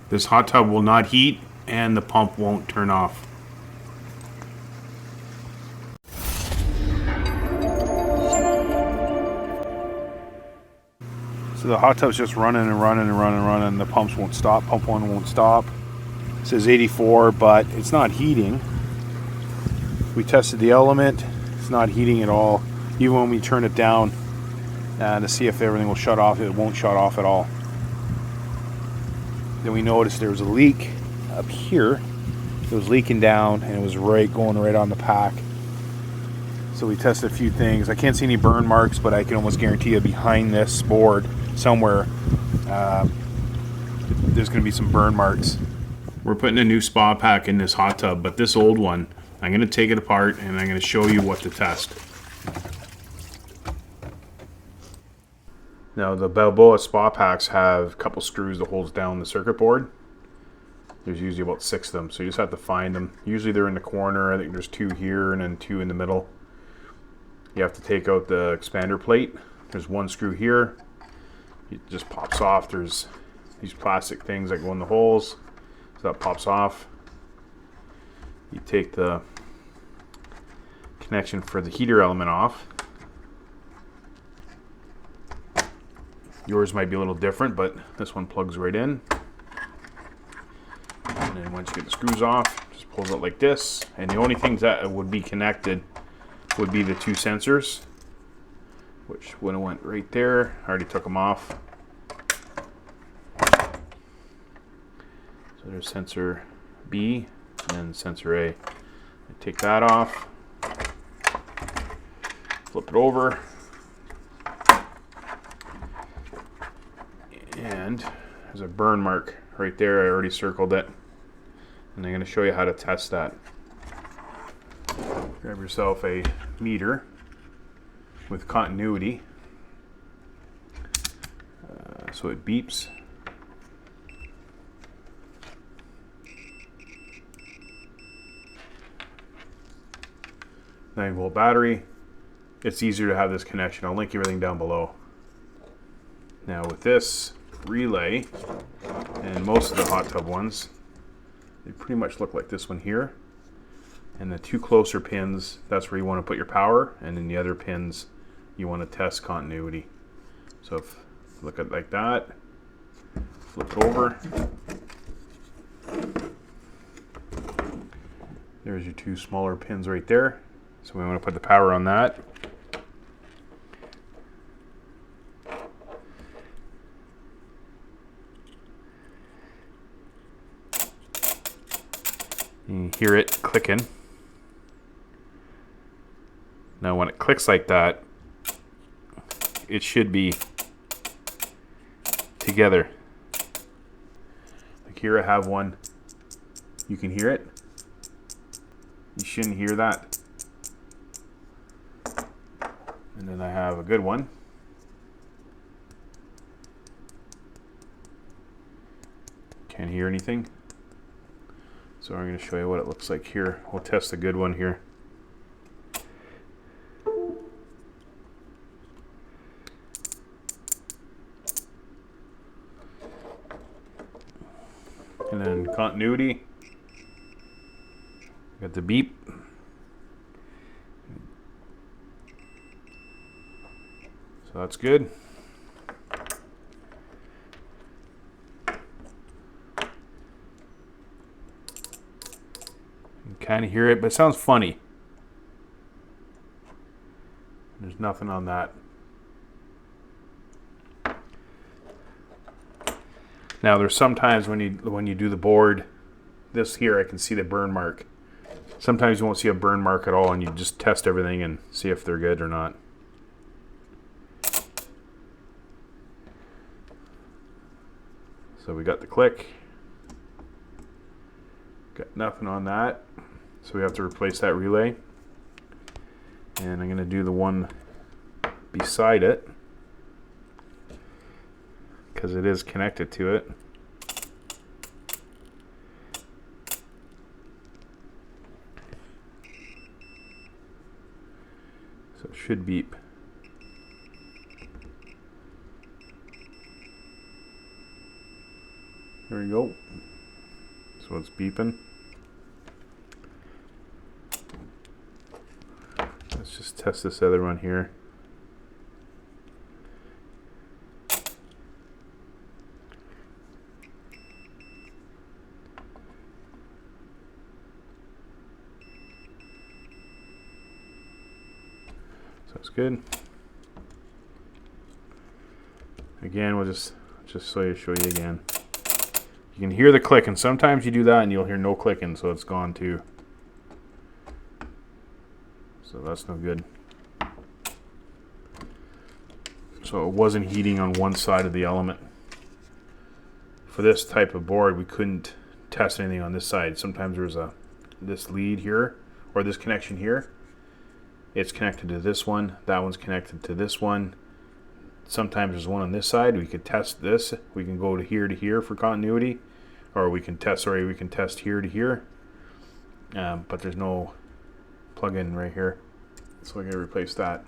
This hot tub will not heat and the pump won't turn off. So the hot tub's just running and running and running and running. The pumps won't stop. Pump 1 won't stop. It says 84, but it's not heating. We tested the element. It's not heating at all. Even when we turn it down to see if everything will shut off, it won't shut off at all. Then we noticed there was a leak up here. It was leaking down and it was going right on the pack. So we tested a few things. I can't see any burn marks, but I can almost guarantee you behind this board somewhere there's going to be some burn marks. We're putting a new spa pack in this hot tub, but this old one, I'm going to take it apart and I'm going to show you what to test. Now the Balboa spa packs have a couple screws that holds down the circuit board. There's usually about 6 of them, so you just have to find them. Usually they're in the corner. I think there's 2 here and then 2 in the middle. You have to take out the expander plate. There's 1 screw here. It just pops off. There's these plastic things that go in the holes, so that pops off. You take the connection for the heater element off. Yours might be a little different, but this one plugs right in. And then once you get the screws off, just pulls it like this. And the only things that would be connected would be the 2 sensors, which would have went right there. I already took them off. So there's sensor B and then sensor A. I take that off, flip it over, and there's a burn mark right there. I already circled it, and I'm going to show you how to test that. Grab yourself a meter with continuity, so it beeps. 9-volt battery. It's easier to have this connection. I'll link everything down below. Now with this relay, and most of the hot tub ones, they pretty much look like this one here. And the 2 closer pins, that's where you want to put your power, and then the other pins you want to test continuity. So if you look at it like that, flip it over. There's your 2 smaller pins right there. So we want to put the power on that. You hear it clicking. Now when it clicks like that, it should be together. Like here I have one. You can hear it. You shouldn't hear that. And then I have a good one. Can't hear anything. So I'm going to show you what it looks like here. We'll test a good one here. And then continuity. Got the beep. So that's good. You can kind of hear it, but it sounds funny. There's nothing on that. Now there's sometimes when you do the board, this here I can see the burn mark. Sometimes you won't see a burn mark at all, and you just test everything and see if they're good or not. So we got the click. Got nothing on that. So we have to replace that relay. And I'm going to do the one beside it, because it is connected to it. So it should beep. There we we go. So it's beeping. Let's just test this other one here. So it's good. Again, we'll just show you again. You can hear the click, and sometimes you do that and you'll hear no clicking, so it's gone too. So that's no good. So it wasn't heating on one side of the element. For this type of board, we couldn't test anything on this side. Sometimes there's this lead here, or this connection here. It's connected to this one. That one's connected to this one. Sometimes there's one on this side. We could test this. We can go to here for continuity, or we can test. Sorry, we can test here to here. But there's no plug-in right here, so I gotta replace that.